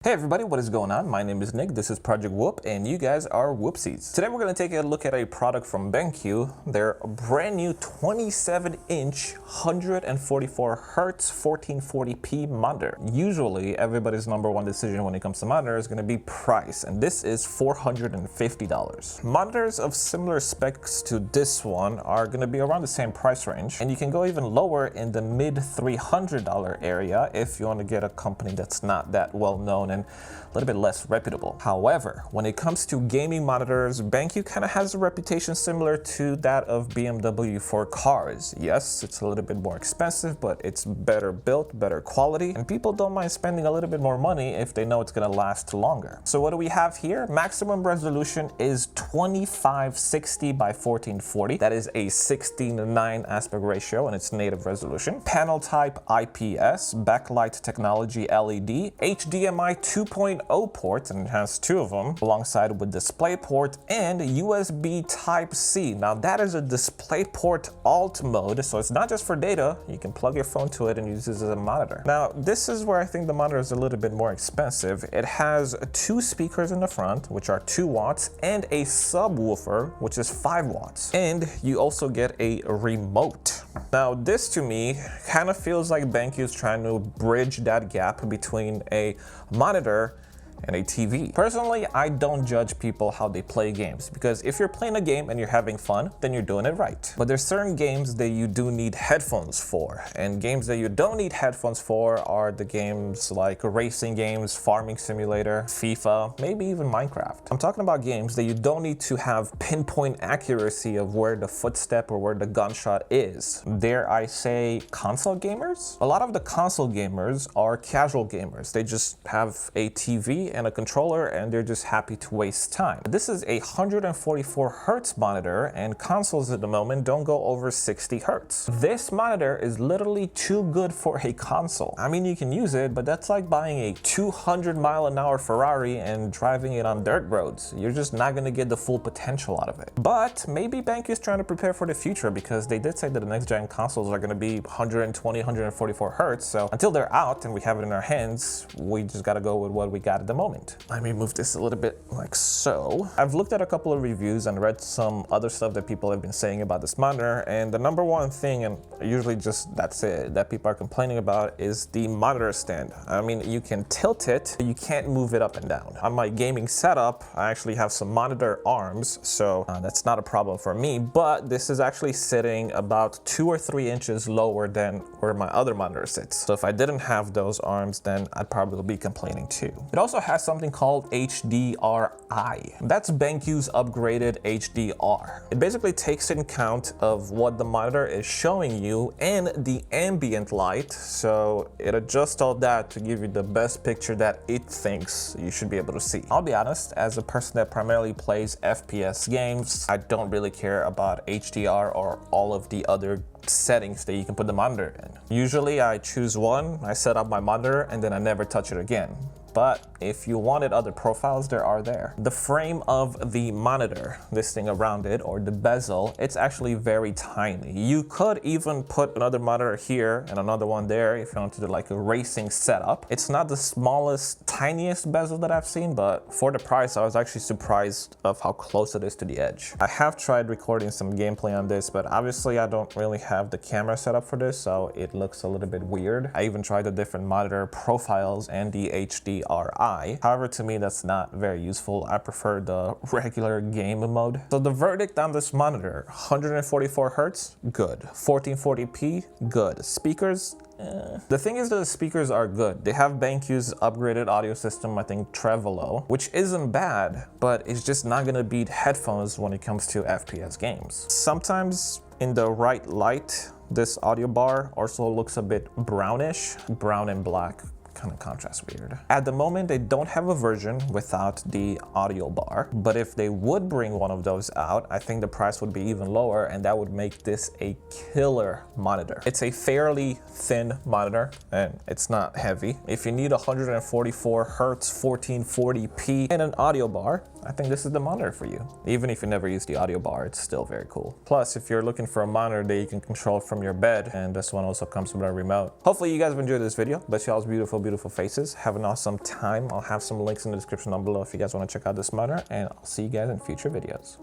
Hey everybody, what is going on? My name is Nick, this is Project WOOP, and you guys are Whoopsies. Today we're going to take a look at a product from BENQ, their brand new 27-inch 144Hz 1440p monitor. Usually, everybody's number one decision when it comes to monitor is going to be price, and this is $450. Monitors of similar specs to this one are going to be around the same price range, and you can go even lower in the mid $300 area if you want to get a company that's not that well known and a little bit less reputable. However, when it comes to gaming monitors, BENQ kind of has a reputation similar to that of BMW for cars. Yes, it's a little bit more expensive, but it's better built, better quality, and people don't mind spending a little bit more money if they know it's gonna last longer. So what do we have here? Maximum resolution is 2560 by 1440. That is a 16:9 aspect ratio in its native resolution. Panel type IPS, backlight technology LED, HDMI 2.0 ports, and it has two of them, alongside with DisplayPort and USB Type-C. Now that is a DisplayPort alt mode, so it's not just for data. You can plug your phone to it and use it as a monitor. Now this is where I think the monitor is a little bit more expensive. It has two speakers in the front, which are 2 watts, and a subwoofer, which is 5 watts. And you also get a remote. Now this to me kind of feels like BENQ is trying to bridge that gap between a monitor and a TV. Personally, I don't judge people how they play games, because if you're playing a game and you're having fun, then you're doing it right. But there's certain games that you do need headphones for, and games that you don't need headphones for are the games like racing games, farming simulator, FIFA, maybe even Minecraft. I'm talking about games that you don't need to have pinpoint accuracy of where the footstep or where the gunshot is. Dare I say console gamers? A lot of the console gamers are casual gamers. They just have a TV and a controller, and they're just happy to waste time. This is a 144Hz monitor, and consoles at the moment don't go over 60 Hz. This monitor is literally too good for a console. I mean, you can use it, but that's like buying a 200-mile-an-hour Ferrari and driving it on dirt roads. You're just not going to get the full potential out of it. But maybe BENQ is trying to prepare for the future, because they did say that the next-gen consoles are going to be 120, 144Hz. So until they're out and we have it in our hands, we just got to go with what we got at the moment. Let me move this a little bit like so. I've looked at a couple of reviews and read some other stuff that people have been saying about this monitor, and the number one thing, and usually just that's it, that people are complaining about is the monitor stand. I mean, you can tilt it, but you can't move it up and down. On my gaming setup, I actually have some monitor arms, so that's not a problem for me, but this is actually sitting about 2 or 3 inches lower than where my other monitor sits. So if I didn't have those arms, then I'd probably be complaining too. It also has something called HDRi. That's BENQ's upgraded HDR. It basically takes in count of what the monitor is showing you and the ambient light, so it adjusts all that to give you the best picture that it thinks you should be able to see. I'll be honest, as a person that primarily plays FPS games, I don't really care about HDR or all of the other settings that you can put the monitor in. Usually I choose one, I set up my monitor, and then I never touch it again. But if you wanted other profiles, there are there. The frame of the monitor, this thing around it, or the bezel, it's actually very tiny. You could even put another monitor here and another one there if you want to do like a racing setup. It's not the smallest, tiniest bezel that I've seen, but for the price, I was actually surprised of how close it is to the edge. I have tried recording some gameplay on this, but obviously I don't really have the camera set up for this, so it looks a little bit weird. I even tried the different monitor profiles and the HDRi. However, to me, that's not very useful. I prefer the regular game mode. So the verdict on this monitor: 144Hz, good. 1440p, good. Speakers, The thing is that the speakers are good. They have BENQ's upgraded audio system, I think Trevolo, which isn't bad, but it's just not gonna beat headphones when it comes to FPS games. Sometimes in the right light, this audio bar also looks a bit brownish, brown and black. Kind of contrast weird. At the moment, they don't have a version without the audio bar, but if they would bring one of those out, I think the price would be even lower, and that would make this a killer monitor. It's a fairly thin monitor, and it's not heavy. If you need 144Hz 1440p and an audio bar, I think this is the monitor for you. Even if you never use the audio bar, it's still very cool. Plus, if you're looking for a monitor that you can control from your bed, and this one also comes with a remote. Hopefully you guys have enjoyed this video. Bless y'all's beautiful beautiful faces. Have an awesome time. I'll have some links in the description down below if you guys want to check out this monitor, and I'll see you guys in future videos.